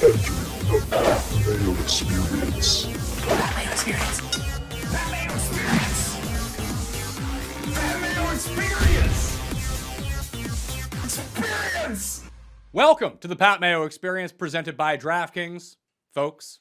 Mayo Experience. That Mayo Experience. That Mayo Experience. That Mayo Experience. Experience. Welcome to the Pat Mayo Experience presented by DraftKings. Folks,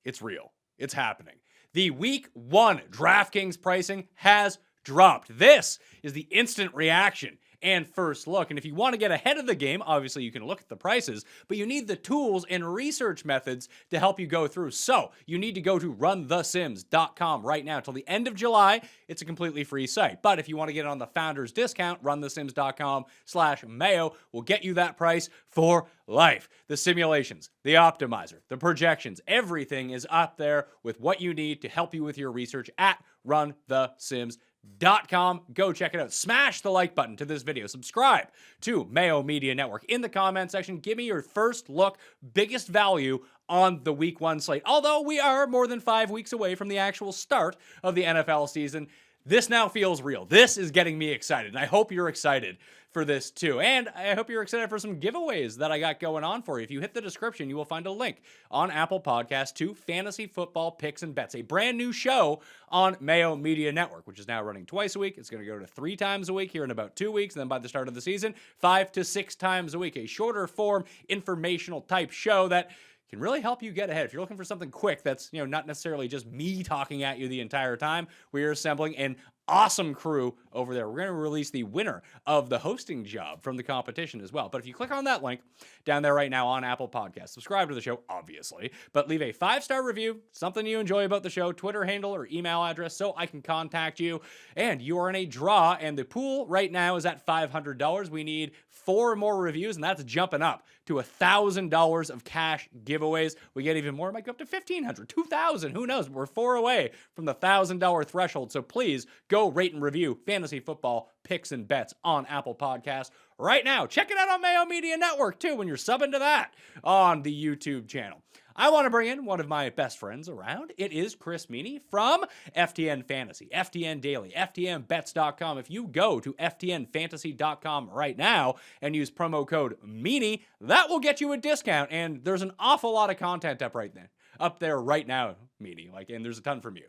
it's real. It's happening. The Week 1 DraftKings pricing has dropped. This is the instant reaction and first look. And if you want to get ahead of the game, obviously you can look at the prices, but you need the tools and research methods to help you go through. So you need to go to runthesims.com right now. Till the end of July, it's a completely free site. But if you want to get on the founder's discount, runthesims.com/Mayo will get you that price for life. The simulations, the optimizer, the projections, everything is up there with what you need to help you with your research at runthesims.com. Go check it out. Smash the like button to this video. Subscribe to Mayo Media Network. In the comment section, give me your first look, biggest value on the Week 1 slate. Although we are more than 5 weeks away from the actual start of the NFL season, this now feels real. This is getting me excited, and I hope you're excited for this too. And I hope you're excited for some giveaways that I got going on for you. If you hit the description, you will find a link on Apple Podcasts to Fantasy Football Picks and Bets, a brand new show on Mayo Media Network, which is now running twice a week. It's going to go to 3 times a week here in about 2 weeks. And then by the start of the season, 5 to 6 times a week, a shorter form informational type show that can really help you get ahead. If you're looking for something quick that's, not necessarily just me talking at you the entire time, we are assembling an awesome crew over there. We're going to release the winner of the hosting job from the competition as well. But if you click on that link down there right now on Apple Podcasts, subscribe to the show, obviously, but leave a 5-star review, something you enjoy about the show, Twitter handle or email address so I can contact you. And you are in a draw, and the pool right now is at $500. We need 4 more reviews, and that's jumping up to $1,000 of cash giveaways. We get even more. It might go up to $1,500, $2,000. Who knows? We're 4 away from the $1,000 threshold. So please go rate and review Fantasy Football Picks and Bets on Apple Podcasts right now. Check it out on Mayo Media Network too when you're subbing to that on the YouTube channel. I want to bring in one of my best friends around. It is Chris Meaney from FTN Fantasy, FTN Daily, FTNBets.com. If you go to FTNFantasy.com right now and use promo code Meaney, that will get you a discount. And there's an awful lot of content up there right now, Meaney. And there's a ton from you.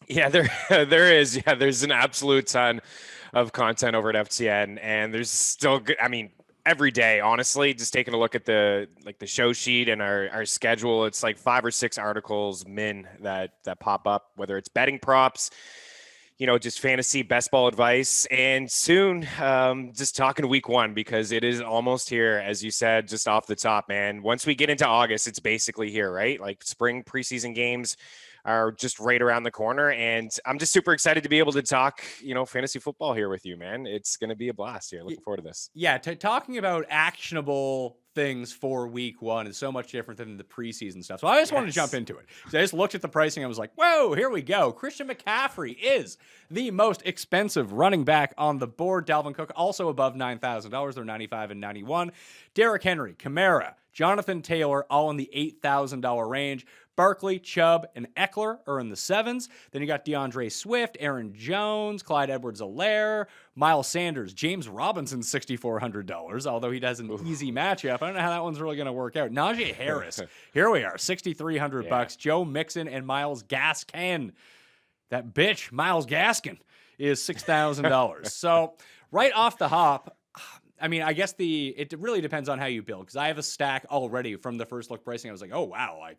Yeah, there is. Yeah, there's an absolute ton of content over at FTN, and there's still good. I mean, every day, honestly, just taking a look at the show sheet and our schedule, it's like 5 or 6 articles that pop up, whether it's betting props, just fantasy best ball advice, and soon just talking Week 1 because it is almost here, as you said, just off the top, man. Once we get into August, it's basically here, right? Like spring preseason games are just right around the corner, and I'm just super excited to be able to talk, fantasy football here with you, man. It's going to be a blast here. Looking forward to this. Yeah, talking about actionable things for Week 1 is so much different than the preseason stuff. So I just wanted to jump into it. So I just looked at the pricing. I was like, whoa, here we go. Christian McCaffrey is the most expensive running back on the board. Dalvin Cook also above $9,000. They're $95 and $91. Derrick Henry, Kamara, Jonathan Taylor, all in the $8,000 range. Barkley, Chubb, and Eckler are in the 7s. Then you got DeAndre Swift, Aaron Jones, Clyde Edwards-Helaire, Miles Sanders, James Robinson, $6,400, although he does an easy matchup. I don't know how that one's really going to work out. Najee Harris, here we are, $6,300 bucks. Joe Mixon and Myles Gaskin. That bitch, Myles Gaskin, is $6,000. So right off the hop, I mean, I guess it really depends on how you build, because I have a stack already from the first look pricing. I was like, oh, wow,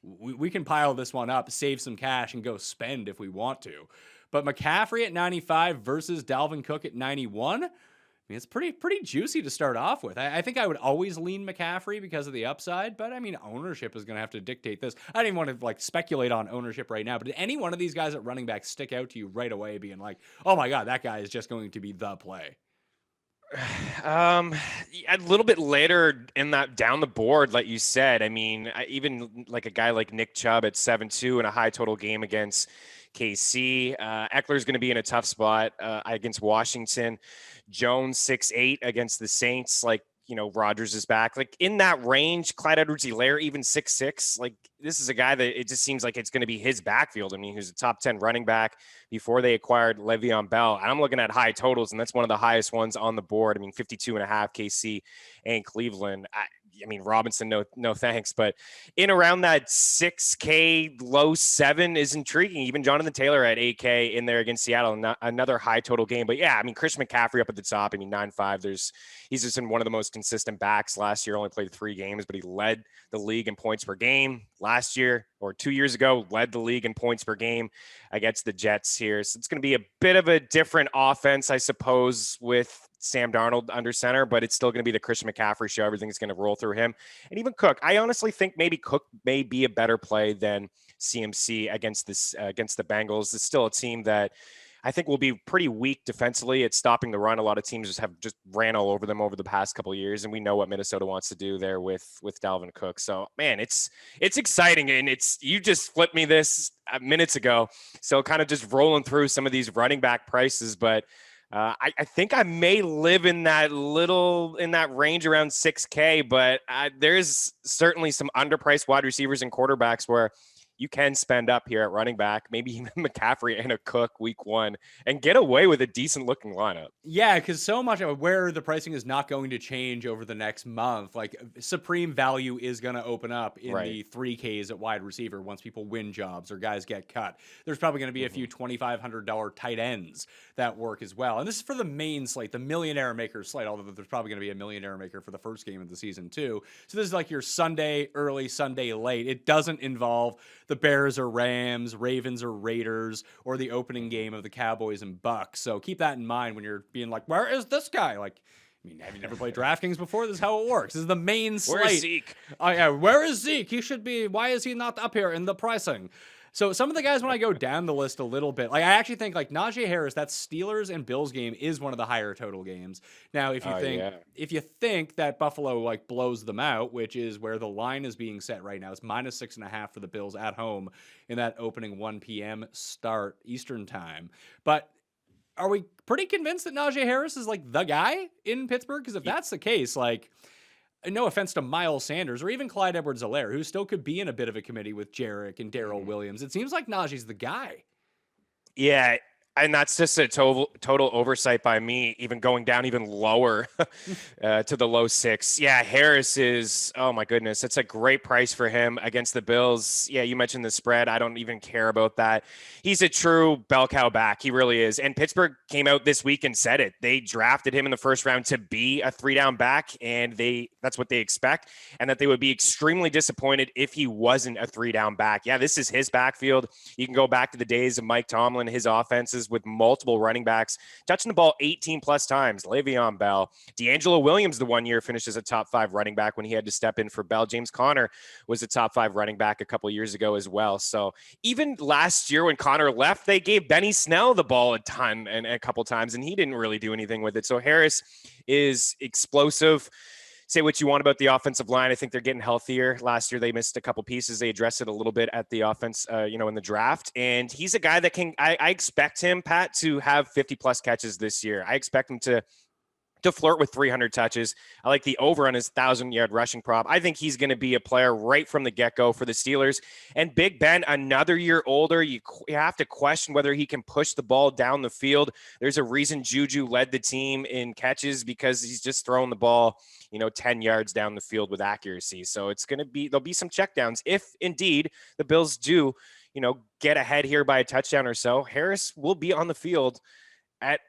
we can pile this one up, save some cash, and go spend if we want to. But McCaffrey at 95 versus Dalvin Cook at 91, I mean, it's pretty juicy to start off with. I think I would always lean McCaffrey because of the upside, but I mean, ownership is going to have to dictate this. I didn't want to speculate on ownership right now, but did any one of these guys at running back stick out to you right away being like, oh my God, that guy is just going to be the play? A little bit later in that down the board, like you said. I mean, even like a guy like Nick Chubb at 7-2 in a high total game against KC. Eckler's going to be in a tough spot against Washington. Jones 6-8 against the Saints. Rodgers is back. In that range, Clyde Edwards-Helaire even 6'6". This is a guy that it just seems like it's going to be his backfield. I mean, he was a top 10 running back before they acquired Le'Veon Bell. And I'm looking at high totals, and that's one of the highest ones on the board. I mean, 52.5 KC and Cleveland. I mean, Robinson, no thanks. But in around that 6K, low 7 is intriguing. Even Jonathan Taylor at 8K in there against Seattle, another high total game. But yeah, I mean, Christian McCaffrey up at the top. I mean, 9.5. He's just in one of the most consistent backs. Last year, only played 3 games, but he led the league in points per game last year, or 2 years ago, led the league in points per game against the Jets here. So it's going to be a bit of a different offense, I suppose, with Sam Darnold under center, but it's still going to be the Christian McCaffrey show. Everything's going to roll through him. And even Cook. I honestly think maybe Cook may be a better play than CMC against the Bengals. It's still a team that I think will be pretty weak defensively at stopping the run. A lot of teams just ran all over them over the past couple of years, and we know what Minnesota wants to do there with Dalvin Cook. So, man, it's exciting, and you just flipped me this minutes ago. So kind of just rolling through some of these running back prices, but I think I may live in that range around 6K, but there's certainly some underpriced wide receivers and quarterbacks where you can spend up here at running back, maybe even McCaffrey and a Cook week 1, and get away with a decent looking lineup. Yeah, because so much of where the pricing is not going to change over the next month. Like, supreme value is going to open up in the 3Ks at wide receiver once people win jobs or guys get cut. There's probably going to be a few $2,500 tight ends that work as well. And this is for the main slate, the millionaire maker slate, although there's probably going to be a millionaire maker for the first game of the season too. So this is like your Sunday early, Sunday late. It doesn't involve the Bears or Rams, Ravens or Raiders, or the opening game of the Cowboys and Bucks. So keep that in mind when you're being like, where is this guy? Like, I mean, have you never played DraftKings before? This is how it works. This is the main slate. Where's Zeke? Oh, yeah, where is Zeke? He should be. Why is he not up here in the pricing? So some of the guys, when I go down the list a little bit, like I actually think like Najee Harris, that Steelers and Bills game is one of the higher total games. Now, if you think that Buffalo like blows them out, which is where the line is being set right now, it's -6.5 for the Bills at home in that opening 1 p.m. start Eastern time. But are we pretty convinced that Najee Harris is like the guy in Pittsburgh? Because if that's the case, like, no offense to Miles Sanders or even Clyde Edwards-Helaire, who still could be in a bit of a committee with Jarek and Darrell Williams, it seems like Najee's the guy. Yeah, and that's just a total oversight by me, even going down even lower to the low 6. Yeah, Harris is, oh my goodness, it's a great price for him against the Bills. Yeah, you mentioned the spread. I don't even care about that. He's a true bell cow back. He really is. And Pittsburgh came out this week and said it. They drafted him in the first round to be a 3-down back, and that's what they expect, and that they would be extremely disappointed if he wasn't a 3-down back. Yeah, this is his backfield. You can go back to the days of Mike Tomlin, his offenses with multiple running backs touching the ball 18 plus times. Le'Veon Bell, D'Angelo Williams, the 1 year finished as a top 5 running back when he had to step in for Bell. James Conner was a top 5 running back a couple years ago as well. So even last year when Conner left, they gave Benny Snell the ball a ton and a couple times, and he didn't really do anything with it. So Harris is explosive. Say what you want about the offensive line. I think they're getting healthier. Last year, they missed a couple pieces. They addressed it a little bit at the offense, in the draft. And he's a guy that I expect him, Pat, to have 50-plus catches this year. I expect him to flirt with 300 touches. I like the over on his 1,000-yard rushing prop. I think he's going to be a player right from the get-go for the Steelers. And Big Ben, another year older, you have to question whether he can push the ball down the field. There's a reason Juju led the team in catches, because he's just throwing the ball 10 yards down the field with accuracy. So there'll be some checkdowns. If indeed the Bills do, get ahead here by a touchdown or so, Harris will be on the field at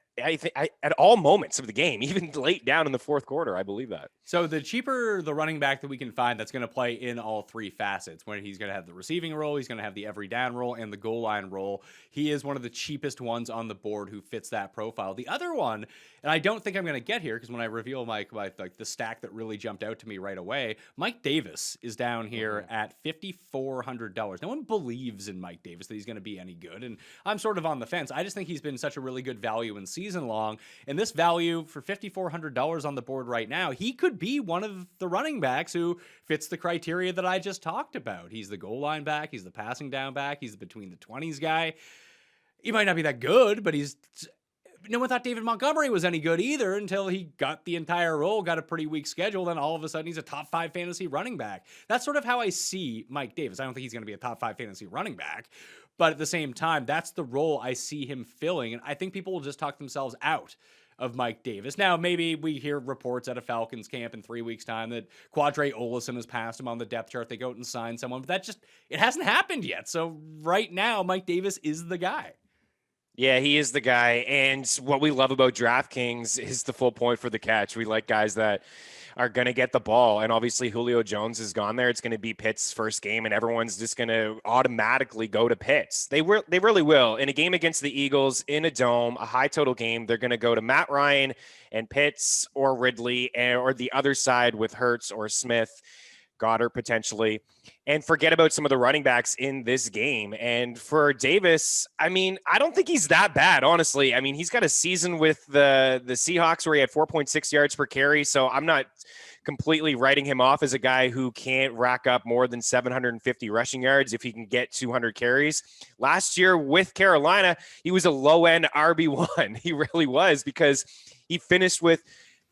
all moments of the game, even late down in the fourth quarter. I believe that. So the cheaper the running back that we can find that's going to play in all 3 facets, when he's going to have the receiving role, he's going to have the every down role, and the goal line role, he is one of the cheapest ones on the board who fits that profile. The other one, and I don't think I'm going to get here because when I reveal my the stack that really jumped out to me right away, Mike Davis is down here at $5,400. No one believes in Mike Davis that he's going to be any good, and I'm sort of on the fence. I just think he's been such a really good value in season long, and this value for $5,400 on the board right now, he could be one of the running backs who fits the criteria that I just talked about. He's the goal line back, he's the passing down back, he's the between the 20s guy. He might not be that good, but no one thought David Montgomery was any good either until he got the entire role, got a pretty weak schedule, then all of a sudden he's a top 5 fantasy running back. That's sort of how I see Mike Davis. I don't think he's going to be a top 5 fantasy running back, but at the same time, that's the role I see him filling, and I think people will just talk themselves out of Mike Davis. Now, maybe we hear reports at a Falcons camp in 3 weeks' time that Quadre Olison has passed him on the depth chart. They go out and sign someone, but it hasn't happened yet. So right now, Mike Davis is the guy. Yeah, he is the guy. And what we love about DraftKings is the full point for the catch. We like guys that are going to get the ball. And obviously Julio Jones is gone there. It's going to be Pitt's first game, and everyone's just going to automatically go to Pitts. They really will. In a game against the Eagles in a dome, a high total game, they're going to go to Matt Ryan and Pitts or Ridley, or the other side with Hurts or Smith, Goddard potentially, and forget about some of the running backs in this game. And for Davis, I mean, I don't think he's that bad, honestly. I mean, he's got a season with the Seahawks where he had 4.6 yards per carry, so I'm not completely writing him off as a guy who can't rack up more than 750 rushing yards if he can get 200 carries. Last year with Carolina, he was a low-end RB1. He really was, because he finished with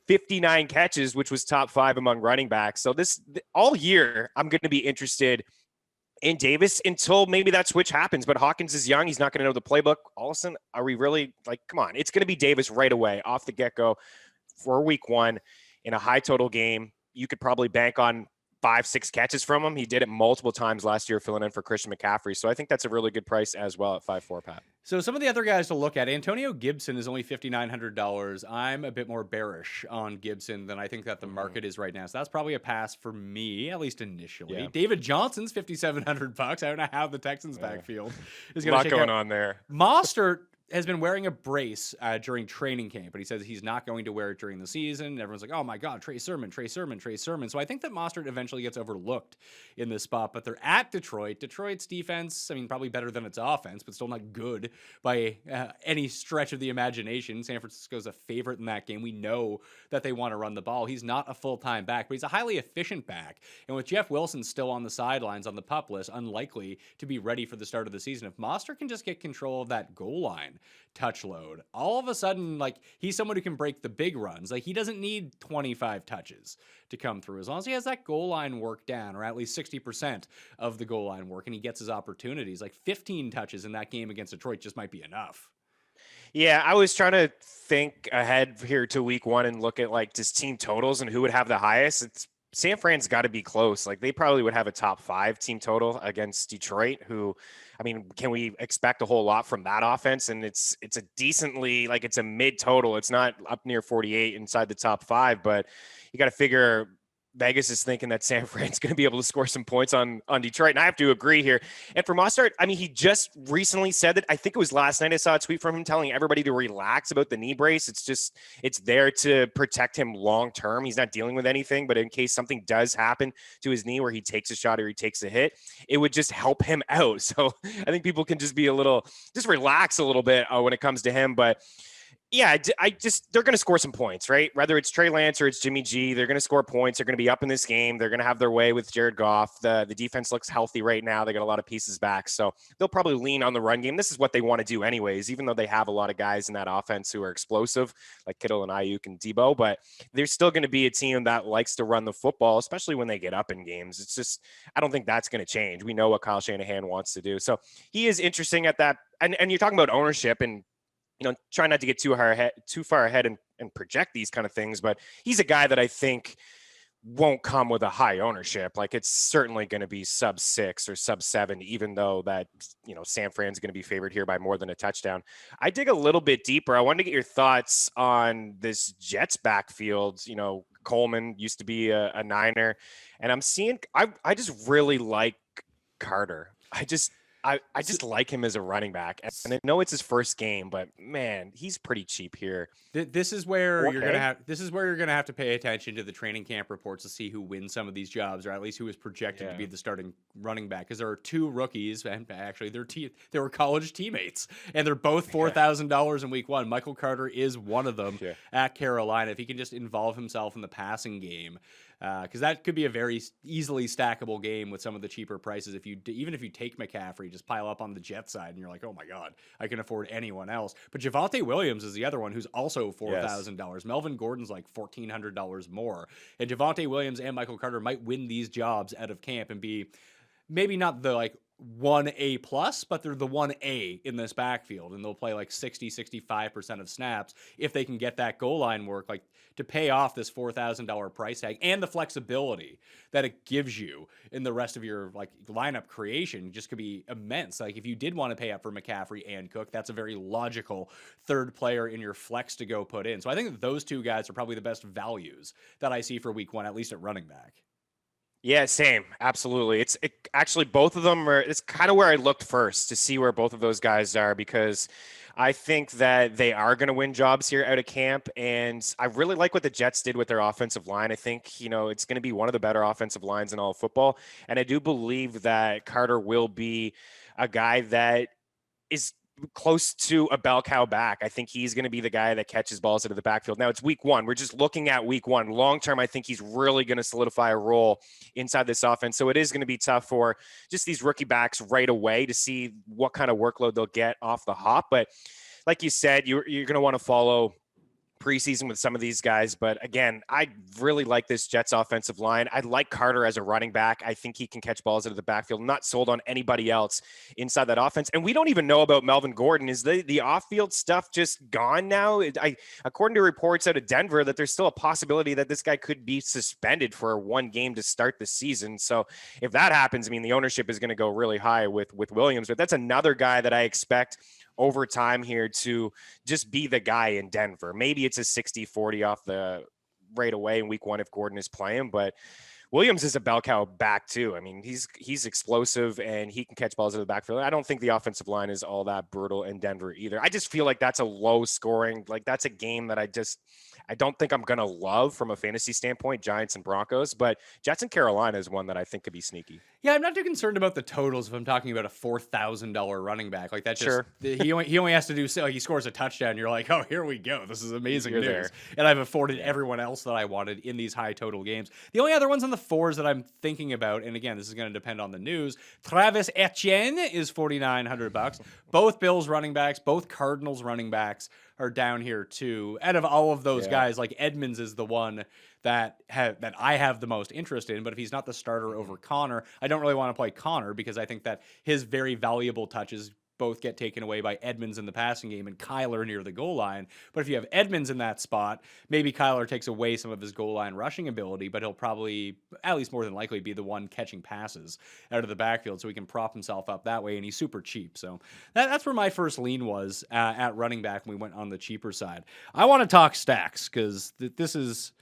59 catches, which was top 5 among running backs. So all year, I'm going to be interested in Davis until maybe that switch happens. But Hawkins is young. He's not going to know the playbook. Allison, are we really come on? It's going to be Davis right away off the get-go for week 1 in a high total game. You could probably bank on 5-6 catches from him. He did it multiple times last year, filling in for Christian McCaffrey. So I think that's a really good price as well at 5.4, Pat. So some of the other guys to look at, Antonio Gibson is only $5,900. I'm a bit more bearish on Gibson than I think that the market is right now. So that's probably a pass for me, at least initially. Yeah. David Johnson's $5,700. I don't know how the Texans backfield is going to shake out. A lot going on there. Mostert has been wearing a brace during training camp, but he says he's not going to wear it during the season. Everyone's like, oh my God, Trey Sermon. So I think that Mostert eventually gets overlooked in this spot, but they're at Detroit. Detroit's defense, I mean, probably better than its offense, but still not good by any stretch of the imagination. San Francisco's a favorite in that game. We know that they want to run the ball. He's not a full-time back, but he's a highly efficient back. And with Jeff Wilson still on the sidelines on the PUP list, unlikely to be ready for the start of the season, if Mostert can just get control of that goal line touch load, all of a sudden, he's someone who can break the big runs. He doesn't need 25 touches to come through. As long as he has that goal line work down, or at least 60% of the goal line work, and he gets his opportunities, 15 touches in that game against Detroit just might be enough. Yeah, I was trying to think ahead here to week 1 and look at just team totals and who would have the highest. San Fran's got to be close. They probably would have a top 5 team total against Detroit, who, I mean, can we expect a whole lot from that offense? And it's a decently, it's a mid total. It's not up near 48 inside the top 5, but you got to figure Vegas is thinking that San Fran's going to be able to score some points on Detroit. And I have to agree here. And for Mostert, I mean, he just recently said that, I think it was last night, I saw a tweet from him telling everybody to relax about the knee brace. It's there to protect him long-term. He's not dealing with anything, but in case something does happen to his knee where he takes a shot or he takes a hit, it would just help him out. So I think people can just relax a little bit when it comes to him. But yeah, they're going to score some points, right? Whether it's Trey Lance or it's Jimmy G, they're going to score points. They're going to be up in this game. They're going to have their way with Jared Goff. The defense looks healthy right now. They got a lot of pieces back. So they'll probably lean on the run game. This is what they want to do anyways, even though they have a lot of guys in that offense who are explosive, like Kittle and Ayuk and Debo. But they're still going to be a team that likes to run the football, especially when they get up in games. It's just, I don't think that's going to change. We know what Kyle Shanahan wants to do. So he is interesting at that. And you're talking about ownership, and try not to get too far ahead and project these kind of things, but he's a guy that I think won't come with a high ownership. It's certainly going to be sub 6 or sub 7, even though that, San Fran's going to be favored here by more than a touchdown. I dig a little bit deeper. I wanted to get your thoughts on this Jets backfield. Coleman used to be a Niner, and I'm seeing, I just really like Carter. I just like him as a running back, and I know it's his first game, but man, he's pretty cheap here. This is where you're gonna have to pay attention to the training camp reports to see who wins some of these jobs, or at least who is projected to be the starting running back. Because there are 2 rookies, and actually they were college teammates, and they're both $4,000 in week 1. Michael Carter is one of them at Carolina. If he can just involve himself in the passing game. Because that could be a very easily stackable game with some of the cheaper prices. Even if you take McCaffrey, just pile up on the Jet side, and you're like, oh my God, I can afford anyone else. But Javonte Williams is the other one who's also $4,000. Yes. Melvin Gordon's like $1,400 more. And Javonte Williams and Michael Carter might win these jobs out of camp and be maybe not the 1A+, but they're the 1A in this backfield, and they'll play like 65% of snaps if they can get that goal line work, like to pay off this $4,000 price tag and the flexibility that it gives you in the rest of your like lineup creation just could be immense. Like if you did want to pay up for McCaffrey and Cook, that's a very logical third player in your flex to go put in. So I think that those two guys are probably the best values that I see for week 1, at least at running back. Yeah, same. Absolutely. Actually, both of them it's kind of where I looked first to see where both of those guys are, because I think that they are going to win jobs here out of camp. And I really like what the Jets did with their offensive line. I think, it's going to be one of the better offensive lines in all of football. And I do believe that Carter will be a guy that is close to a bell cow back. I think he's going to be the guy that catches balls out of the backfield. Now it's week 1. We're just looking at week 1. Long term, I think he's really going to solidify a role inside this offense. So it is going to be tough for just these rookie backs right away to see what kind of workload they'll get off the hop. But like you said, you're going to want to follow preseason with some of these guys. But again, I really like this Jets offensive line. I like Carter as a running back. I think he can catch balls out of the backfield. I'm not sold on anybody else inside that offense. And we don't even know about Melvin Gordon. Is the off-field stuff just gone now? According to reports out of Denver, that there's still a possibility that this guy could be suspended for one game to start the season. So if that happens, I mean, the ownership is going to go really high with Williams. But that's another guy that I expect over time here to just be the guy in Denver. Maybe it's a 60-40 off the right away in week 1 if Gordon is playing, but Williams is a bell cow back too. I mean, he's explosive and he can catch balls out of the backfield. I don't think the offensive line is all that brutal in Denver either. I just feel like that's a low scoring, like that's a game that I don't think I'm going to love from a fantasy standpoint, Giants and Broncos, but Jets and Carolina is one that I think could be sneaky. Yeah, I'm not too concerned about the totals if I'm talking about a $4,000 running back. Like that's just, sure. he only has to do, so he scores a touchdown. You're like, oh, here we go. This is amazing You're news. there. And I've afforded everyone else that I wanted in these high total games. The only other ones on the 4s that I'm thinking about, and again, this is going to depend on the news. Travis Etienne is $4,900. Both Bills running backs, both Cardinals running backs are down here too. Out of all of those guys, like Edmonds is the one that I have the most interest in, but if he's not the starter over Connor, I don't really want to play Connor because I think that his very valuable touches both get taken away by Edmonds in the passing game and Kyler near the goal line. But if you have Edmonds in that spot, maybe Kyler takes away some of his goal line rushing ability, but he'll probably, at least more than likely, be the one catching passes out of the backfield so he can prop himself up that way, and he's super cheap. So that's where my first lean was at running back when we went on the cheaper side. I want to talk stacks because this is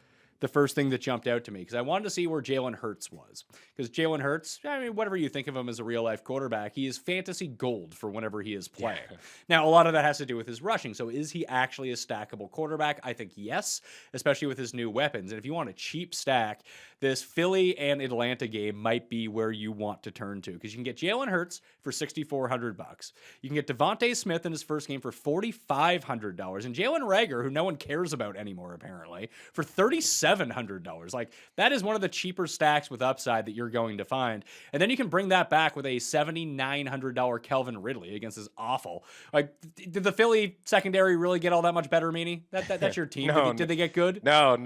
the first thing that jumped out to me because I wanted to see where Jalen Hurts was. Because Jalen Hurts, I mean, whatever you think of him as a real-life quarterback, he is fantasy gold for whenever he is playing. Yeah. Now, a lot of that has to do with his rushing. So is he actually a stackable quarterback? I think yes, especially with his new weapons. And if you want a cheap stack, this Philly and Atlanta game might be where you want to turn to because you can get Jalen Hurts for $6,400. You can get Devontae Smith in his first game for $4,500. And Jalen Reagor, who no one cares about anymore apparently, for $3,700. Like that is one of the cheaper stacks with upside that you're going to find. And then you can bring that back with a $7,900 Calvin Ridley against this awful. Like, did the Philly secondary really get all that much better, Meaney? That's your team. No, did they get good? No,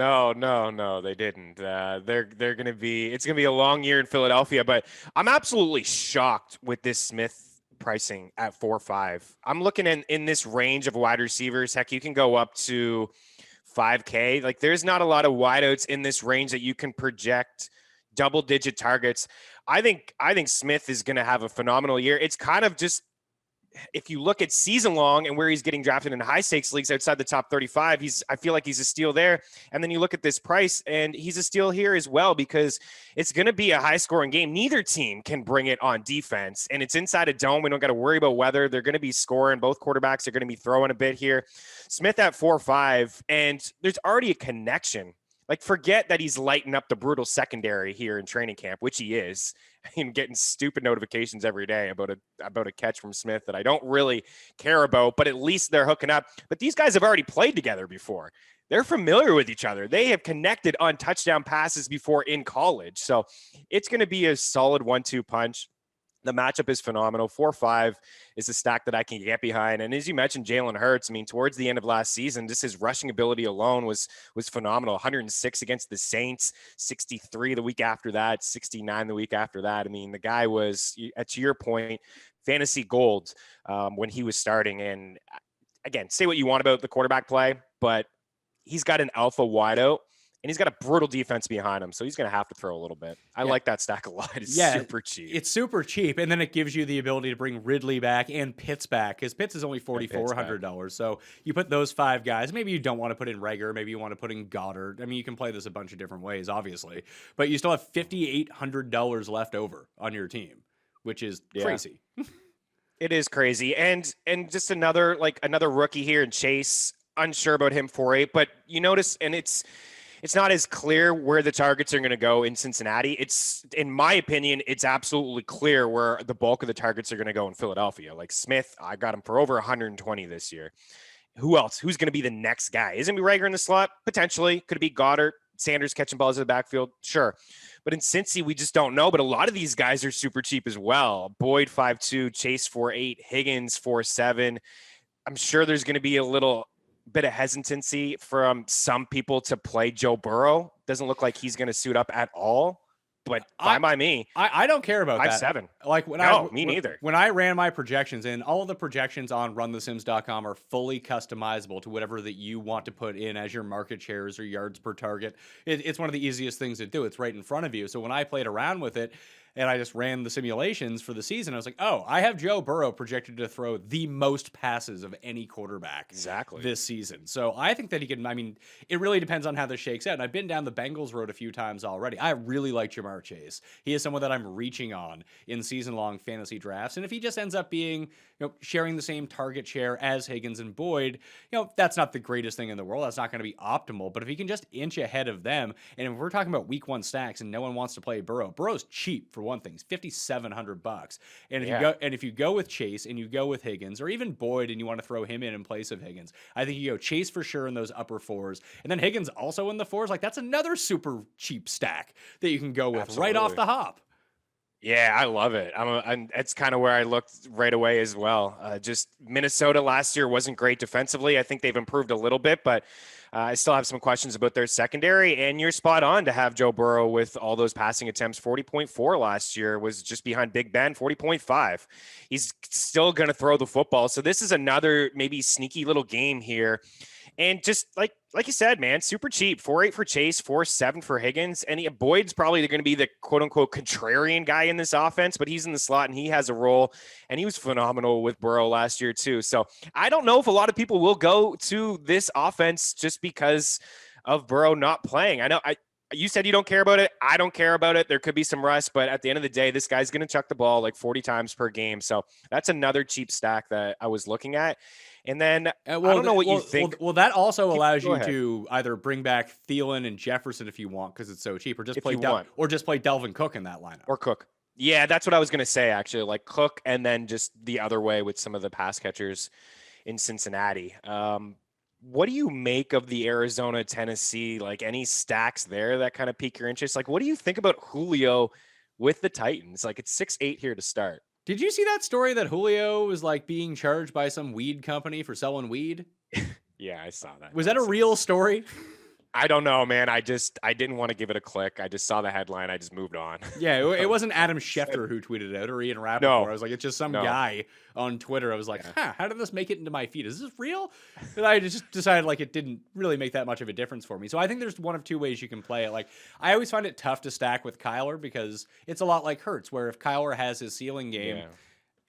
they didn't. They're going to be, it's going to be a long year in Philadelphia, but I'm absolutely shocked with this Smith pricing at 4.5. I'm looking in this range of wide receivers. Heck, you can go up to 5K. Like there's not a lot of wideouts in this range that you can project double-digit targets. I think Smith is going to have a phenomenal year. It's kind of just, if you look at season long and where he's getting drafted in high stakes leagues outside the top 35, I feel like he's a steal there. And then you look at this price and he's a steal here as well, because it's going to be a high scoring game. Neither team can bring it on defense, and it's inside a dome. We don't got to worry about weather. They're going to be scoring. Both quarterbacks are going to be throwing a bit here. Smith at 4.5, and there's already a connection. Like, forget that he's lighting up the brutal secondary here in training camp, which he is. I'm getting stupid notifications every day about a catch from Smith that I don't really care about, but at least they're hooking up. But these guys have already played together before. They're familiar with each other. They have connected on touchdown passes before in college. So it's going to be a solid 1-2 punch. The matchup is phenomenal. 4-5 is a stack that I can get behind. And as you mentioned, Jalen Hurts, I mean, towards the end of last season, just his rushing ability alone was phenomenal. 106 against the Saints, 63 the week after that, 69 the week after that. I mean, the guy was, to your point, fantasy gold when he was starting. And again, say what you want about the quarterback play, but he's got an alpha wideout. And he's got a brutal defense behind him, so he's going to have to throw a little bit. I like that stack a lot. It's super cheap. It's super cheap, and then it gives you the ability to bring Ridley back and Pitts back, because Pitts is only $4,400. So you put those 5 guys. Maybe you don't want to put in Rager. Maybe you want to put in Goddard. I mean, you can play this a bunch of different ways, obviously. But you still have $5,800 left over on your team, which is crazy. It is crazy. And just another rookie here in Chase. Unsure about him 4-8, but you notice, and it's not as clear where the targets are going to go in Cincinnati. It's, in my opinion, it's absolutely clear where the bulk of the targets are going to go in Philadelphia. Like Smith, I got him for over 120 this year. Who else? Who's going to be the next guy? Isn't Rager in the slot? Potentially. Could it be Goddard? Sanders catching balls in the backfield? Sure. But in Cincy, we just don't know. But a lot of these guys are super cheap as well. Boyd 5.2, Chase 4.8, Higgins 4.7. I'm sure there's going to be a little bit of hesitancy from some people to play Joe Burrow. Doesn't look like he's going to suit up at all, but fine by me. I don't care about 5-7. Like Me neither. When I ran my projections, and all of the projections on runthesims.com are fully customizable to whatever that you want to put in as your market shares or yards per target. It's one of the easiest things to do. It's right in front of you. So when I played around with it, and I just ran the simulations for the season, I was like, oh, I have Joe Burrow projected to throw the most passes of any quarterback this season. So I think that he can, I mean, it really depends on how this shakes out. And I've been down the Bengals road a few times already. I really like Jamar Chase. He is someone that I'm reaching on in season-long fantasy drafts. And if he just ends up being, sharing the same target share as Higgins and Boyd, that's not the greatest thing in the world. That's not going to be optimal. But if he can just inch ahead of them, and if we're talking about week 1 stacks and no one wants to play Burrow's cheap for one thing. It's $5,700. And if you go with Chase and you go with Higgins or even Boyd and you want to throw him in place of Higgins, I think you go Chase for sure in those upper 4s, and then Higgins also in the 4s. Like, that's another super cheap stack that you can go with right off the hop. Yeah, I love it. That's kind of where I looked right away as well. Just Minnesota last year wasn't great defensively. I think they've improved a little bit, but I still have some questions about their secondary. And you're spot on to have Joe Burrow with all those passing attempts. 40.4 last year was just behind Big Ben, 40.5. He's still going to throw the football. So this is another maybe sneaky little game here. And just like you said, man, super cheap. 4.8 for Chase, 4.7 for Higgins. And Boyd's probably going to be the quote-unquote contrarian guy in this offense, but he's in the slot and he has a role. And he was phenomenal with Burrow last year too. So I don't know if a lot of people will go to this offense just because of Burrow not playing. I know you said you don't care about it. I don't care about it. There could be some rust, but at the end of the day, this guy's going to chuck the ball like 40 times per game. So that's another cheap stack that I was looking at. And then I don't know what you think. Well, that also allows you to either bring back Thielen and Jefferson if you want, because it's so cheap, or just play Delvin Cook in that lineup. Or Cook. Yeah, that's what I was going to say, actually. Like Cook and then just the other way with some of the pass catchers in Cincinnati. What do you make of the Arizona, Tennessee? Like any stacks there that kind of pique your interest? Like, what do you think about Julio with the Titans? Like, it's 6.8 here to start. Did you see that story that Julio was like being charged by some weed company for selling weed? Yeah, I saw that. Was that a real story? I don't know, man. I didn't want to give it a click. I just saw the headline. I just moved on. Yeah, it wasn't Adam Schefter who tweeted it out or Ian Rappaport. No. I was like, it's just some guy on Twitter. I was like, how did this make it into my feed? Is this real? And I just decided like it didn't really make that much of a difference for me. So I think there's one of two ways you can play it. Like, I always find it tough to stack with Kyler because it's a lot like Hurts, where if Kyler has his ceiling game,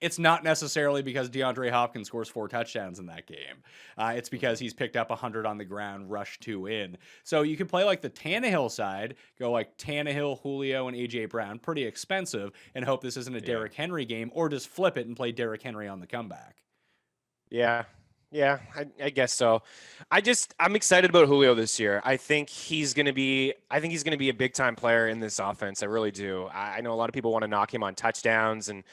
it's not necessarily because DeAndre Hopkins scores 4 touchdowns in that game. It's because he's picked up 100 on the ground, rush 2 in. So you could play like the Tannehill side, go like Tannehill, Julio, and A.J. Brown, pretty expensive, and hope this isn't a Derrick Henry game, or just flip it and play Derrick Henry on the comeback. Yeah, I guess so. I'm excited about Julio this year. I think he's going to be a big time player in this offense. I really do. I know a lot of people want to knock him on touchdowns, and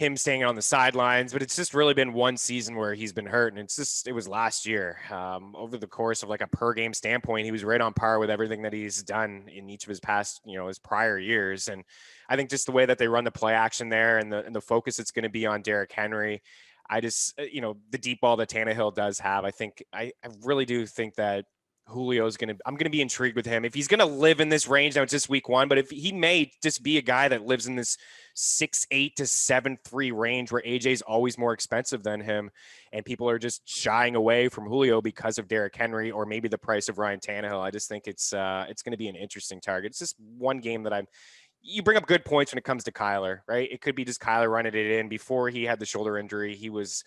him staying on the sidelines, but it's just really been one season where he's been hurt. And it was last year. Over the course of like a per game standpoint, he was right on par with everything that he's done in each of his past, his prior years. And I think just the way that they run the play action there and the focus it's going to be on Derrick Henry, I just, the deep ball that Tannehill does have, I really do think that I'm going to be intrigued with him. If he's going to live in this range, now it's just week 1, but if he may just be a guy that lives in this 6.8 to 7.3 range where AJ's always more expensive than him and people are just shying away from Julio because of Derrick Henry or maybe the price of Ryan Tannehill. I just think it's going to be an interesting target. It's just one game that you bring up good points when it comes to Kyler, right? It could be just Kyler running it in. Before he had the shoulder injury, he was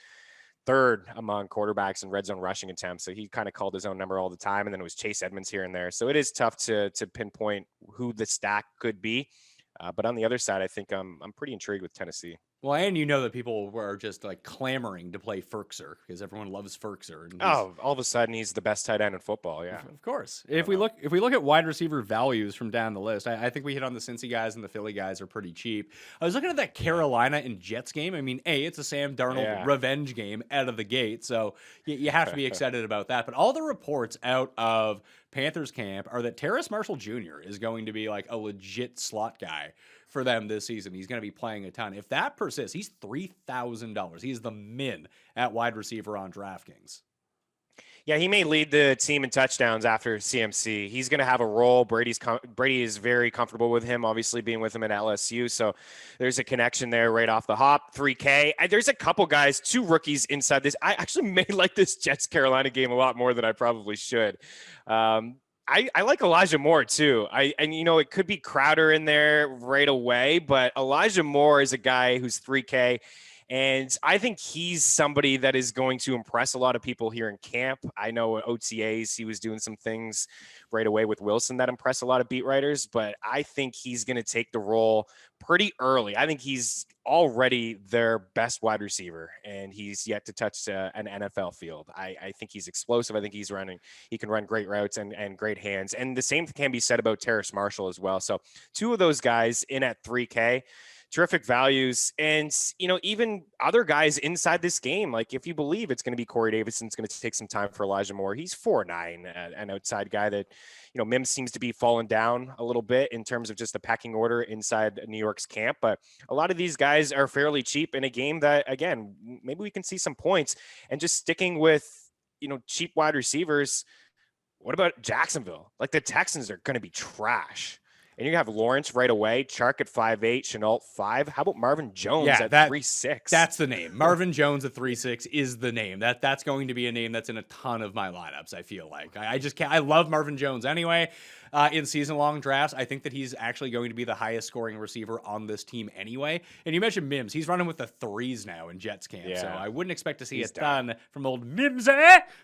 third among quarterbacks in red zone rushing attempts. So he kind of called his own number all the time. And then it was Chase Edmonds here and there. So it is tough to pinpoint who the stack could be. But on the other side, I think I'm pretty intrigued with Tennessee. Well, and that people were just like clamoring to play Ferkser because everyone loves Ferkser. And all of a sudden he's the best tight end in football. Yeah, of course. If we look at wide receiver values from down the list, I think we hit on the Cincy guys and the Philly guys are pretty cheap. I was looking at that Carolina and Jets game. I mean, it's a Sam Darnold revenge game out of the gate, so you have to be excited about that. But all the reports out of Panthers camp are that Terrace Marshall Jr. is going to be like a legit slot guy for them this season. He's going to be playing a ton. If that persists, he's $3,000. He's the min at wide receiver on DraftKings. Yeah, he may lead the team in touchdowns after CMC. He's going to have a role. Brady is very comfortable with him, obviously being with him at LSU. So there's a connection there right off the hop. 3K. There's a couple guys, 2 rookies inside this. I actually may like this Jets-Carolina game a lot more than I probably should. I like Elijah Moore too. It could be Crowder in there right away, but Elijah Moore is a guy who's 3K. And I think he's somebody that is going to impress a lot of people here in camp. I know at OTAs, he was doing some things right away with Wilson that impressed a lot of beat writers, but I think he's going to take the role pretty early. I think he's already their best wide receiver, and he's yet to touch an NFL field. I think he's explosive. I think he can run great routes and great hands. And the same can be said about Terrace Marshall as well. So 2 of those guys in at 3K. Terrific values. And, even other guys inside this game, like if you believe it's going to be Corey Davidson, it's going to take some time for Elijah Moore. He's 4.9, an outside guy that, Mims seems to be falling down a little bit in terms of just the pecking order inside New York's camp. But a lot of these guys are fairly cheap in a game that, again, maybe we can see some points. And just sticking with, cheap wide receivers. What about Jacksonville? Like the Texans are going to be trash. And you have Lawrence right away, Chark at 5'8", Chenault 5. How about Marvin Jones at 3'6"? That's the name. Marvin Jones at 3'6" is the name. That's going to be a name that's in a ton of my lineups, I feel like. I just can't. I love Marvin Jones anyway. In season-long drafts, I think that he's actually going to be the highest scoring receiver on this team anyway. And you mentioned Mims. He's running with the 3s now in Jets camp, so I wouldn't expect to see a ton from old Mims,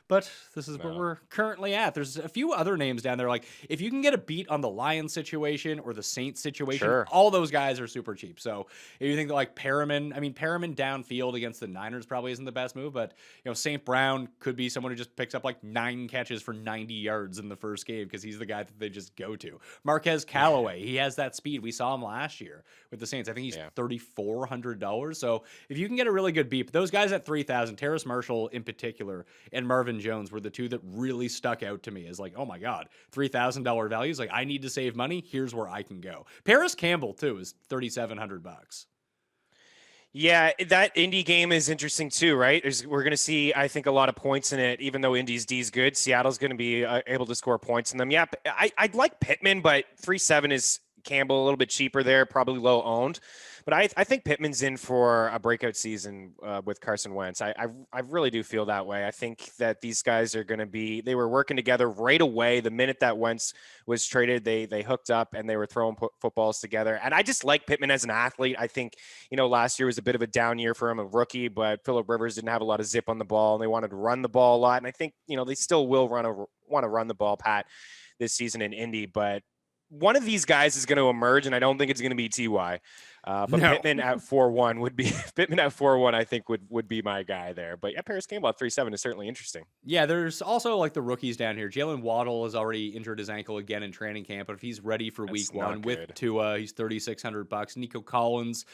but this is where we're currently at. There's a few other names down there. Like, if you can get a beat on the Lions situation or the Saints situation, all those guys are super cheap. So if you think that, like, Perriman downfield against the Niners probably isn't the best move, but, St. Brown could be someone who just picks up, like, 9 catches for 90 yards in the first game because he's the guy that they just go to. Marquez Callaway, he has that speed. We saw him last year with the Saints. I think he's $3,400. So if you can get a really good beat, those guys at 3,000, Terrace Marshall in particular, and Marvin Jones were the 2 that really stuck out to me as like, oh my God, $3,000 values. Like, I need to save money. Here's where I can go. Paris Campbell too is $3,700. Yeah, that Indy game is interesting too, right? We're going to see, I think, a lot of points in it, even though Indy's D is good. Seattle's going to be able to score points in them. Yeah, I'd like Pittman, but 3.7 is Campbell, a little bit cheaper there, probably low owned. But I think Pittman's in for a breakout season with Carson Wentz. I really do feel that way. I think that these guys are going to be – they were working together right away. The minute that Wentz was traded, they hooked up and they were throwing footballs together. And I just like Pittman as an athlete. I think, last year was a bit of a down year for him, a rookie, but Phillip Rivers didn't have a lot of zip on the ball, and they wanted to run the ball a lot. And I think, they still will want to run the ball, Pat, this season in Indy. But one of these guys is going to emerge, and I don't think it's going to be Ty. But no. Pittman at 4-1 would be Pittman at 4-1. I think would be my guy there. But yeah, Paris Campbell at 3.7 is certainly interesting. Yeah, there's also like the rookies down here. Jalen Waddle has already injured his ankle again in training camp, but if he's ready for week 1 with Tua, he's $3,600. Nico Collins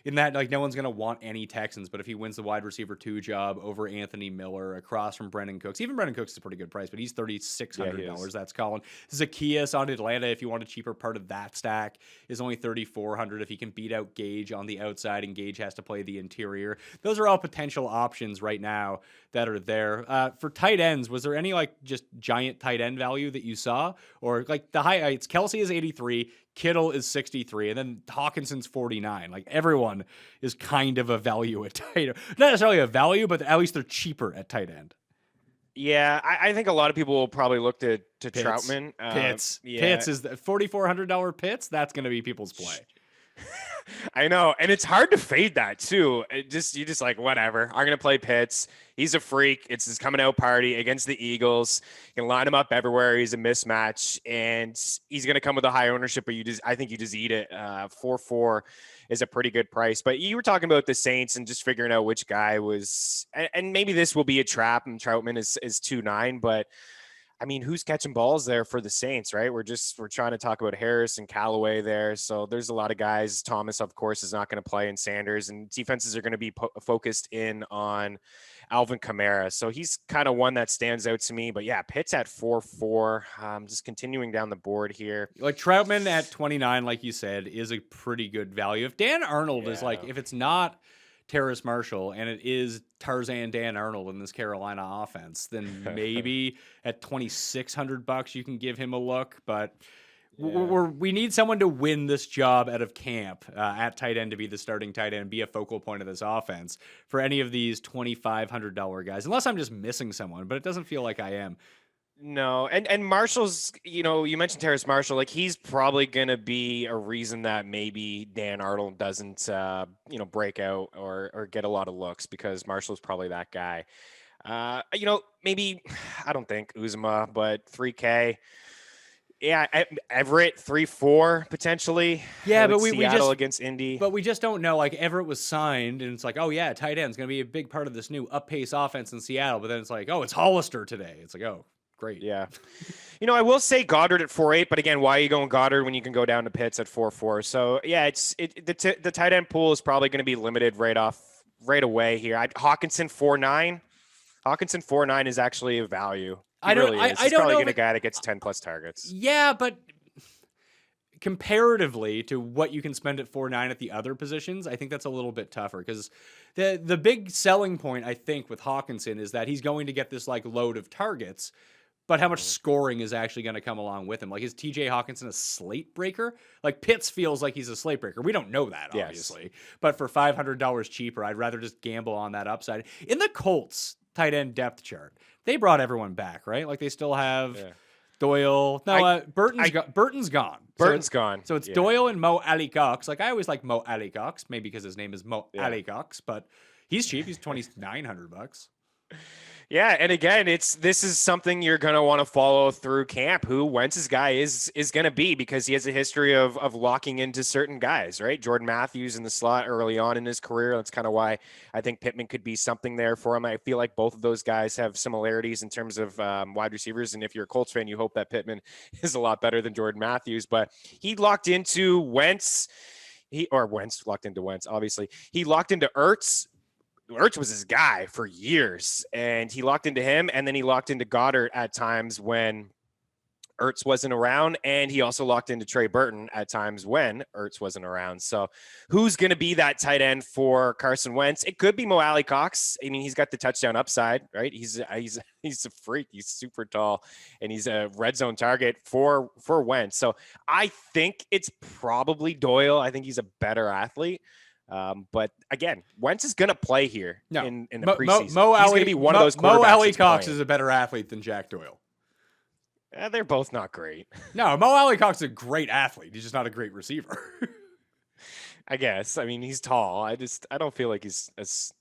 in that, like, no one's going to want any Texans, but if he wins the wide receiver 2 job over Anthony Miller across from Brendan Cooks, even Brendan Cooks is a pretty good price, but he's $3,600. That's Colin. Zacchaeus on Atlanta, if you want a cheaper part of that stack, is only $3,400 if he can beat out Gage on the outside, and Gage has to play the interior. Those are all potential options right now that are there. For tight ends, was there any like just giant tight end value that you saw? Or like the highlights, Kelsey is 83, Kittle is 63, and then Hawkinson's 49. Like everyone is kind of a value at tight end. Not necessarily a value, but at least they're cheaper at tight end. Yeah, I think a lot of people will probably look to Pitts. Troutman. Pitts. Yeah. Pitts is the $4,400 Pitts. That's going to be people's play. I know, and it's hard to fade that too. You just like whatever. I'm gonna play Pitts. He's a freak. It's his coming out party against the Eagles. You can line him up everywhere. He's a mismatch, and he's gonna come with a high ownership. But I think you just eat it. 4-4 is a pretty good price. But you were talking about the Saints and just figuring out which guy was, and maybe this will be a trap. And Troutman is 2.9, but. I mean, who's catching balls there for the Saints, right? We're trying to talk about Harris and Callaway there. So there's a lot of guys. Thomas, of course, is not going to play, and Sanders, and defenses are going to be focused in on Alvin Kamara. So he's kind of one that stands out to me. But yeah, Pitt's at 4-4. Just continuing down the board here. Like Troutman at 29, like you said, is a pretty good value. If Dan Arnold is like, if it's not Terrace Marshall and it is Tarzan Dan Arnold in this Carolina offense, then maybe at $2,600 you can give him a look. But we need someone to win this job out of camp at tight end to be the starting tight end, be a focal point of this offense for any of these $2,500 guys, unless I'm just missing someone, but it doesn't feel like I am. No, and Marshall's, you mentioned Terrace Marshall, like he's probably going to be a reason that maybe Dan Arnold doesn't, break out or get a lot of looks, because Marshall's probably that guy. Maybe, I don't think Uzomah, but 3K. Yeah, Everett 3-4 potentially. Yeah, but Seattle we just against Indy. But we just don't know. Like Everett was signed, and it's like, oh yeah, tight end's going to be a big part of this new up-pace offense in Seattle. But then it's like, oh, it's Hollister today. It's like, oh. Great. Yeah. I will say Goddard at 4.8, but again, why are you going Goddard when you can go down to Pitts at 4.4? So yeah, the tight end pool is probably going to be limited right away here. Hawkinson 4.9. Hawkinson 4.9 is actually a value. He's probably going to guy that gets 10 plus targets. Yeah, but comparatively to what you can spend at 4.9 at the other positions, I think that's a little bit tougher, because the big selling point I think with Hawkinson is that he's going to get this like load of targets. But how much scoring is actually going to come along with him? Like, is TJ Hawkinson a slate breaker? Like, Pitts feels like he's a slate breaker. We don't know that, obviously. Yes. But for $500 cheaper, I'd rather just gamble on that upside. In the Colts tight end depth chart, they brought everyone back, right? Like, they still have Doyle. No, Burton's gone. Burton's gone. So it's Doyle and Mo Alley-Cox. Like, I always like Mo Alley-Cox, maybe because his name is Mo Alley-Cox, but he's cheap. He's $2,900. Yeah, and again, this is something you're going to want to follow through camp, who Wentz's guy is going to be, because he has a history of locking into certain guys, right? Jordan Matthews in the slot early on in his career. That's kind of why I think Pittman could be something there for him. I feel like both of those guys have similarities in terms of wide receivers, and if you're a Colts fan, you hope that Pittman is a lot better than Jordan Matthews. But he locked into Wentz. Wentz locked into Wentz, obviously. He locked into Ertz. Ertz was his guy for years, and he locked into him, and then he locked into Goddard at times when Ertz wasn't around, and he also locked into Trey Burton at times when Ertz wasn't around. So who's going to be that tight end for Carson Wentz? It could be Mo Alley-Cox. I mean, he's got the touchdown upside, right? He's a freak. He's super tall, and he's a red zone target for Wentz. So I think it's probably Doyle. I think he's a better athlete. But again, Wentz is going to play here in the preseason. He's going to be one of those quarterbacks. Mo Alley-Cox is a better athlete than Jack Doyle. They're both not great. No, Mo Alley-Cox is a great athlete. He's just not a great receiver. I guess. I mean, he's tall. I don't feel like he's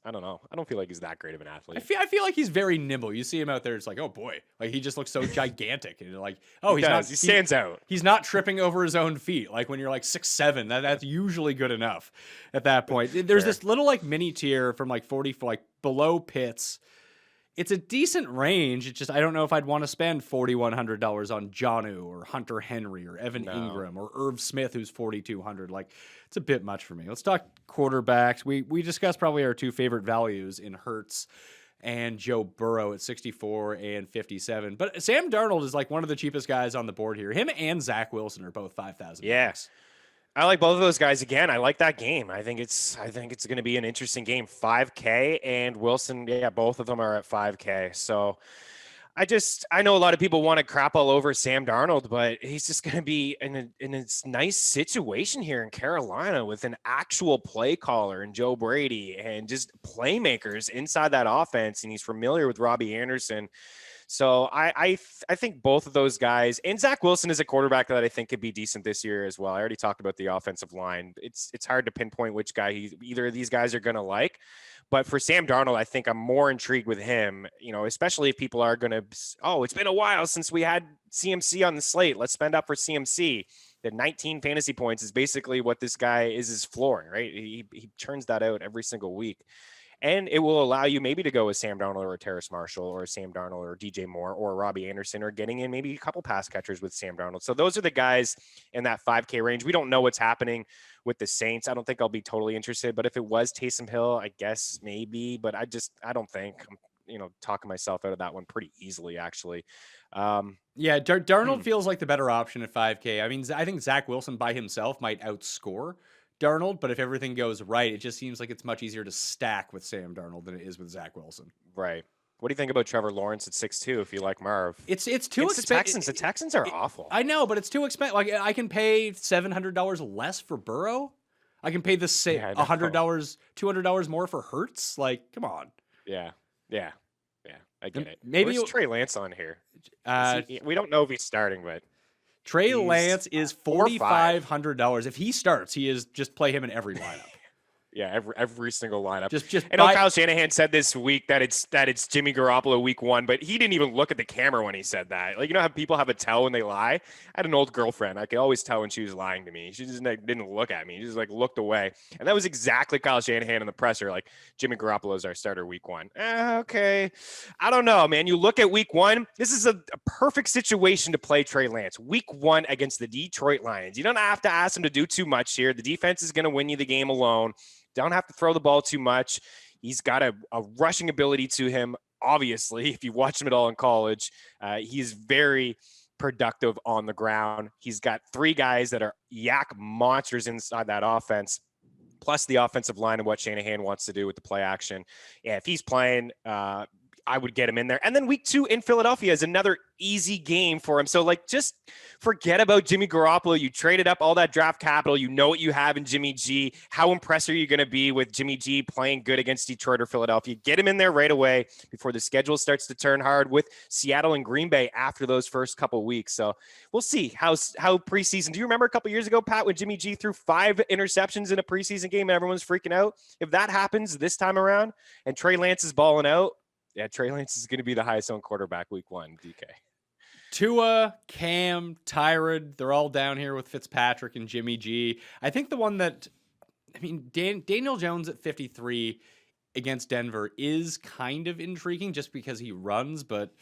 I don't know. I don't feel like he's that great of an athlete. I feel like he's very nimble. You see him out there, it's like, oh boy, like he just looks so gigantic, and you're like, oh, he stands out. He's not tripping over his own feet. Like when you're like 6'7", that's usually good enough at that point. There's this little like mini tier from like 40 for like below Pitts. It's a decent range. It's just I don't know if I'd want to spend $4,100 on Jonnu or Hunter Henry or Evan Ingram or Irv Smith, who's $4,200. Like it's a bit much for me. Let's talk quarterbacks. We discussed probably our two favorite values in Hurts and Joe Burrow at 64 and 57. But Sam Darnold is like one of the cheapest guys on the board here. Him and Zach Wilson are both 5,000. Yes. I like both of those guys again. I like that game. I think it's going to be an interesting game. 5K and Wilson, yeah, both of them are at 5K. So I know a lot of people want to crap all over Sam Darnold, but he's just going to be in a nice situation here in Carolina with an actual play caller and Joe Brady and just playmakers inside that offense. And he's familiar with Robbie Anderson. So I think both of those guys, and Zach Wilson is a quarterback that I think could be decent this year as well. I already talked about the offensive line. It's hard to pinpoint which guy either of these guys are going to like. But for Sam Darnold, I think I'm more intrigued with him, especially if people are going to, it's been a while since we had CMC on the slate. Let's spend up for CMC. The 19 fantasy points is basically what this guy is his floor, right? He churns that out every single week. And it will allow you maybe to go with Sam Darnold or a Terrace Marshall or Sam Darnold or DJ Moore or Robbie Anderson or getting in maybe a couple pass catchers with Sam Darnold. So those are the guys in that 5K range. We don't know what's happening with the Saints. I don't think I'll be totally interested, but if it was Taysom Hill, I guess maybe, but I don't think I'm, talking myself out of that one pretty easily, actually. Yeah, Darnold feels like the better option at 5K. I mean, I think Zach Wilson by himself might outscore Darnold, but if everything goes right, it just seems like it's much easier to stack with Sam Darnold than it is with Zach Wilson. Right. What do you think about Trevor Lawrence at 6'2", if you like Marv? It's too expensive. The Texans are awful. I know, but it's too expensive. Like, I can pay $700 less for Burrow. I can pay $100, $200 more for Hurts. Like, come on. Yeah. I get it. Maybe Where's Trey Lance on here? We don't know if he's starting, but Trey Lance is $4,500. If he starts, he is just play him in every lineup. Yeah, every single lineup. I know Kyle Shanahan said this week that it's Jimmy Garoppolo week 1, but he didn't even look at the camera when he said that. Like, how people have a tell when they lie? I had an old girlfriend. I could always tell when she was lying to me. She just didn't look at me. She just looked away. And that was exactly Kyle Shanahan in the presser. Like, Jimmy Garoppolo is our starter week 1. Okay. I don't know, man. You look at week 1, this is a perfect situation to play Trey Lance. Week 1 against the Detroit Lions. You don't have to ask him to do too much here. The defense is going to win you the game alone. Don't have to throw the ball too much. He's got a rushing ability to him. Obviously, if you watch him at all in college, he's very productive on the ground. He's got 3 guys that are yak monsters inside that offense, plus the offensive line and what Shanahan wants to do with the play action. Yeah, if he's playing, I would get him in there. And then week 2 in Philadelphia is another easy game for him. So, just forget about Jimmy Garoppolo. You traded up all that draft capital. You know what you have in Jimmy G. How impressed are you going to be with Jimmy G playing good against Detroit or Philadelphia? Get him in there right away before the schedule starts to turn hard with Seattle and Green Bay after those first couple weeks. So we'll see how preseason. Do you remember a couple years ago, Pat, when Jimmy G threw 5 interceptions in a preseason game and everyone's freaking out? If that happens this time around and Trey Lance is balling out, yeah, Trey Lance is going to be the highest owned quarterback week 1, DK. Tua, Cam, Tyrod, they're all down here with Fitzpatrick and Jimmy G. I think the one that, Daniel Jones at 53 against Denver is kind of intriguing just because he runs, but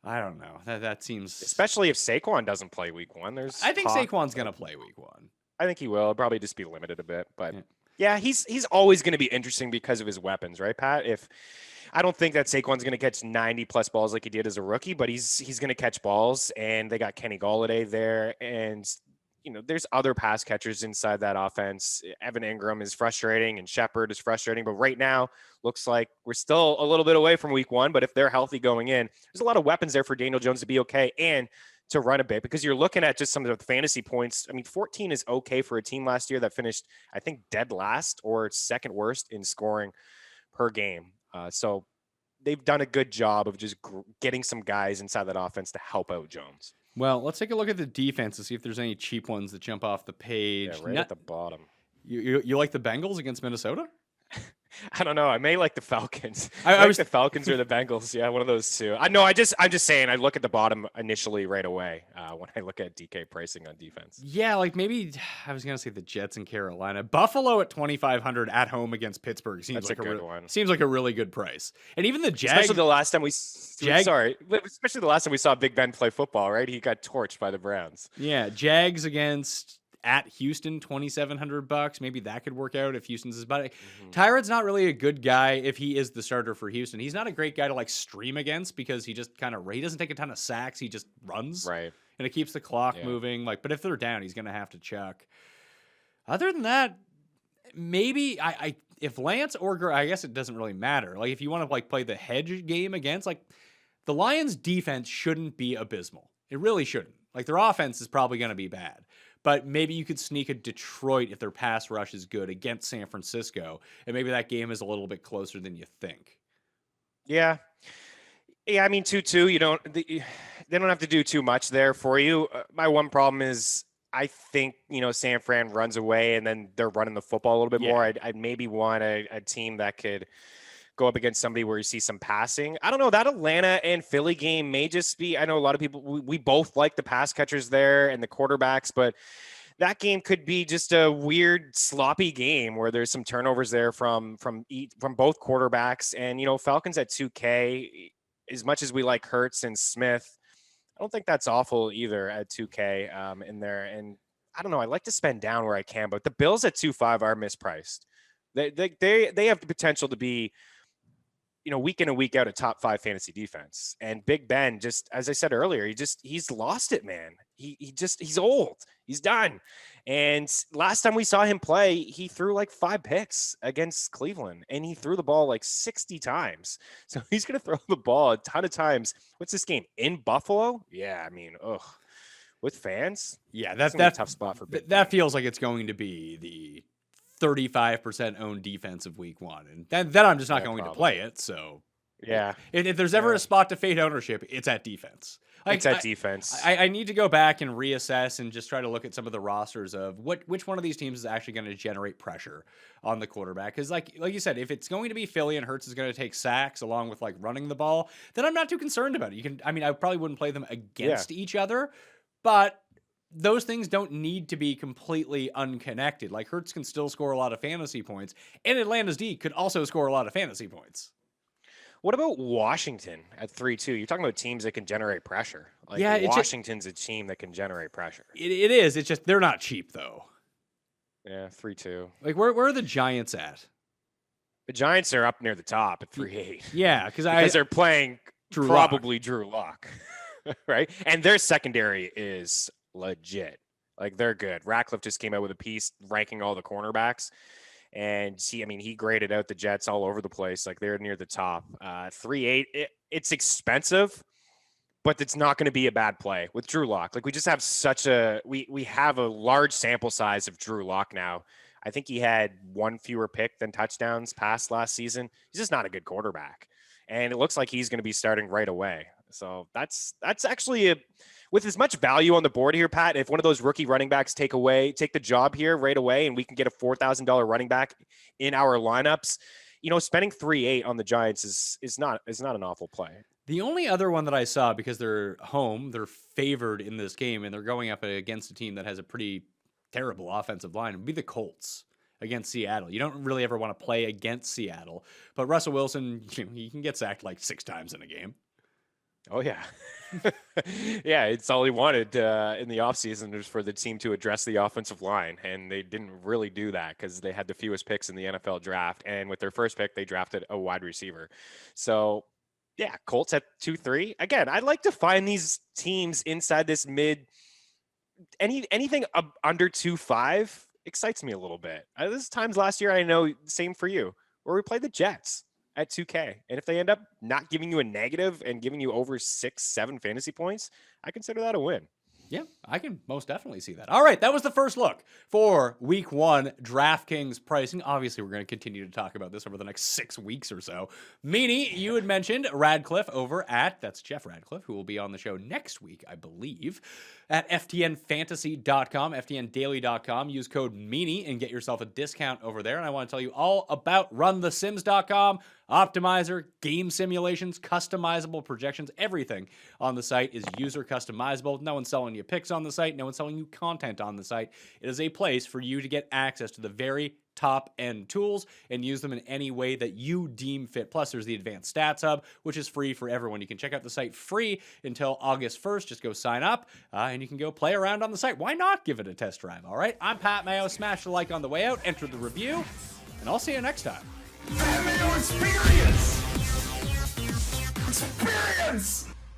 I don't know. That seems... Especially if Saquon doesn't play week 1. I think Saquon's going to play week 1. I think he will. It'll probably just be limited a bit, but yeah, he's always going to be interesting because of his weapons, right, Pat? I don't think that Saquon's going to catch 90-plus balls like he did as a rookie, but he's going to catch balls, and they got Kenny Golladay there, and there's other pass catchers inside that offense. Evan Ingram is frustrating, and Shepard is frustrating, but right now looks like we're still a little bit away from week 1, but if they're healthy going in, there's a lot of weapons there for Daniel Jones to be okay and to run a bit, because you're looking at just some of the fantasy points. 14 is okay for a team last year that finished, I think, dead last or second worst in scoring per game. So they've done a good job of just getting some guys inside that offense to help out Jones. Well, let's take a look at the defense to see if there's any cheap ones that jump off the page. Yeah, right at the bottom. You like the Bengals against Minnesota? I don't know. I may like the Falcons. I like the Falcons or the Bengals. Yeah, one of those two. I'm just saying. I look at the bottom initially right away when I look at DK pricing on defense. Yeah, maybe I was gonna say the Jets in Carolina. Buffalo at 2,500 at home against Pittsburgh seems like a good one. Seems like a really good price. And even the Jags. Especially the last time especially the last time we saw Big Ben play football. Right, he got torched by the Browns. Yeah, Jags against at Houston, $2,700. Maybe that could work out if Houston's his buddy. Tyrod's not really a good guy if he is the starter for Houston. He's not a great guy to like stream against because he just he doesn't take a ton of sacks. He just runs. Right. And it keeps the clock moving. But if they're down, he's going to have to chuck. Other than that, maybe if Lance or I guess it doesn't really matter. Like if you want to play the hedge game against, the Lions defense shouldn't be abysmal. It really shouldn't. Their offense is probably going to be bad. But maybe you could sneak a Detroit if their pass rush is good against San Francisco, and maybe that game is a little bit closer than you think. Yeah. I mean, 2-2. They don't have to do too much there for you. My one problem is I think San Fran runs away, and then they're running the football a little bit more. I'd maybe want a team that could go up against somebody where you see some passing. I don't know. That Atlanta and Philly game may just be, I know a lot of people, we both like the pass catchers there and the quarterbacks, but that game could be just a weird, sloppy game where there's some turnovers there from both quarterbacks. And, Falcons at 2K, as much as we like Hurts and Smith, I don't think that's awful either at 2K in there. And I don't know. I like to spend down where I can, but the Bills at 2.5 are mispriced. They have the potential to be, week in and week out, a top 5 fantasy defense. And Big Ben, just as I said earlier, he's lost it, man. He's old. He's done. And last time we saw him play, he threw 5 picks against Cleveland, and he threw the ball 60 times. So he's going to throw the ball a ton of times. What's this game in Buffalo? Yeah, I mean, with fans. Yeah, that's a tough spot for Big Ben. That feels like it's going to be the 35% owned defense of week 1. And then I'm just not going to play it. So yeah, if there's ever a spot to fade ownership, it's at defense. It's at defense. I need to go back and reassess and just try to look at some of the rosters of which one of these teams is actually going to generate pressure on the quarterback. Because like you said, if it's going to be Philly and Hurts is going to take sacks along with running the ball, then I'm not too concerned about it. I probably wouldn't play them against each other, but those things don't need to be completely unconnected. Hurts can still score a lot of fantasy points, and Atlanta's D could also score a lot of fantasy points. What about Washington at 3-2? You're talking about teams that can generate pressure. Washington's a team that can generate pressure. It is. It's just they're not cheap, though. Yeah, 3-2. Where are the Giants at? The Giants are up near the top at 3-8. Yeah, because they're playing Drew Lock, right? And their secondary is legit. They're good. Ratcliffe just came out with a piece ranking all the cornerbacks. And he graded out the Jets all over the place. They're near the top. 3-8. It's expensive, but it's not going to be a bad play with Drew Lock. We just have we have a large sample size of Drew Lock now. I think he had 1 fewer pick than touchdowns passed last season. He's just not a good quarterback. And it looks like he's going to be starting right away. So that's actually with as much value on the board here, Pat, if one of those rookie running backs take the job here right away, and we can get a $4,000 running back in our lineups, spending 3.8 on the Giants is not an awful play. The only other one that I saw, because they're home, they're favored in this game, and they're going up against a team that has a pretty terrible offensive line, would be the Colts against Seattle. You don't really ever want to play against Seattle, but Russell Wilson, he can get sacked 6 times in a game. Oh, yeah. Yeah, it's all he wanted in the offseason was for the team to address the offensive line, and they didn't really do that because they had the fewest picks in the NFL draft, and with their first pick, they drafted a wide receiver. So, yeah, Colts at 2-3. Again, I like to find these teams inside this anything under 2.5 excites me a little bit. There's times last year, I know, same for you, where we played the Jets at 2K. And if they end up not giving you a negative and giving you over 6-7 fantasy points, I consider that a win. Yeah, I can most definitely see that. All right, that was the first look for week 1 DraftKings pricing. Obviously, we're going to continue to talk about this over the next 6 weeks or so. Meaney, you had mentioned Radcliffe over at, that's Jeff Radcliffe, who will be on the show next week, I believe, at ftnfantasy.com, ftndaily.com. Use code Meaney and get yourself a discount over there. And I want to tell you all about runthesims.com. Optimizer, game simulations, customizable projections, everything on the site is user customizable. No one's selling you picks on the site. No one's selling you content on the site. It is a place for you to get access to the very top-end tools and use them in any way that you deem fit. Plus, there's the Advanced Stats Hub, which is free for everyone. You can check out the site free until August 1st. Just go sign up, and you can go play around on the site. Why not give it a test drive, all right? I'm Pat Mayo. Smash the like on the way out, enter the review, and I'll see you next time. Pat Mayo Experience! Experience!